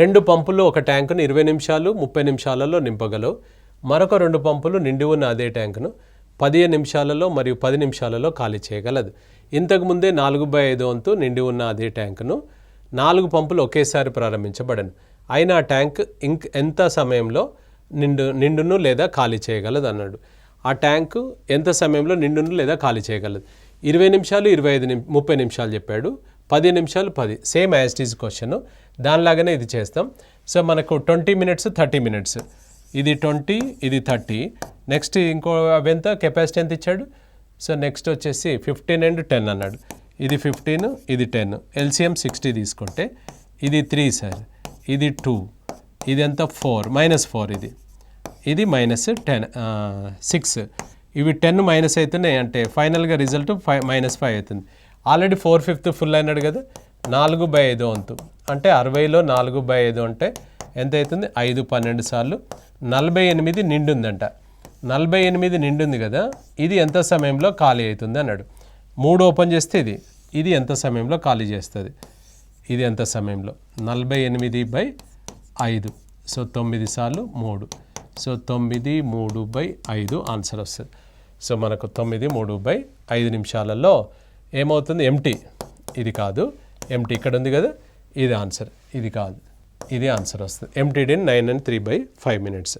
2 పంపులు ఒక ట్యాంకును 20 నిమిషాలు 30 నిమిషాలలో నింపగలవు. మరొక 2 పంపులు నిండి ఉన్న అదే ట్యాంకును 15 నిమిషాలలో మరియు 10 నిమిషాలలో ఖాళీ చేయగలదు. ఇంతకుముందే 4/5 వంతు నిండి ఉన్న అదే ట్యాంకును 4 పంపులు ఒకేసారి ప్రారంభించబడను. అయినా ఆ ట్యాంక్ ఎంత సమయంలో నిండును లేదా ఖాళీ చేయగలదు అన్నాడు. ఆ ట్యాంకు ఎంత సమయంలో నిండును లేదా ఖాళీ చేయగలదు? 20 నిమిషాలు 30 నిమిషాలు చెప్పాడు. 10 నిమిషాలు 10 same as it is question. దానిలాగానే ఇది చేస్తాం. సో మనకు 20 మినిట్స్ 30 మినిట్స్, ఇది 20 ఇది 30. నెక్స్ట్ ఇంకో అవెంత కెపాసిటీ ఎంత ఇచ్చాడు? సో నెక్స్ట్ వచ్చేసి 15 and 10 అన్నాడు. ఇది 15 ఇది 10, ఎల్సిఎం 60 తీసుకుంటే ఇది 3 సార్, ఇది 2, ఇది ఎంత 4 -4, ఇది -10 6. ఇవి 10 మైనస్ అవుతున్నాయి అంటే ఫైనల్గా రిజల్ట్ -5 అవుతుంది. ఆల్రెడీ 4/5 ఫుల్ అయినాడు కదా. 4/5 వంతు అంటే 60లో 4/5 అంటే ఎంత అవుతుంది? 5 12 సార్లు 48 నిండుందంట. 48 నిండుంది కదా. ఇది ఎంత సమయంలో ఖాళీ అవుతుంది అన్నాడు. 3 ఓపెన్ చేస్తే ఇది ఎంత సమయంలో ఖాళీ చేస్తుంది? ఇది ఎంత సమయంలో? 48/5. సో 9 సార్లు 3. సో 9 3/5 ఆన్సర్ వస్తుంది. సో మనకు 9 3/5 నిమిషాలలో ఏమవుతుంది? ఎంటీ. ఇది కాదు, ఎంటీ ఇక్కడ ఉంది కదా, ఇది ఆన్సర్. ఇది కాదు, ఇది ఆన్సర్ వస్తుంది. Emptied in 9 and 3/5 minutes.